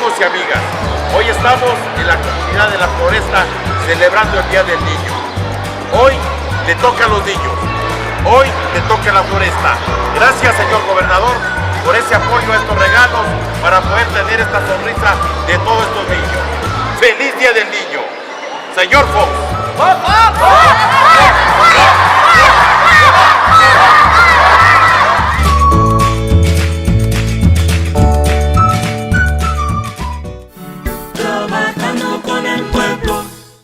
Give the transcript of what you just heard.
amigos y amigas, hoy estamos en la comunidad de La Floresta celebrando el Día del Niño. Hoy le toca a los niños, hoy le toca a La Floresta. Gracias, señor gobernador, por ese apoyo a estos regalos para poder tener esta sonrisa de todos estos niños. ¡Feliz Día del Niño! Señor Fox.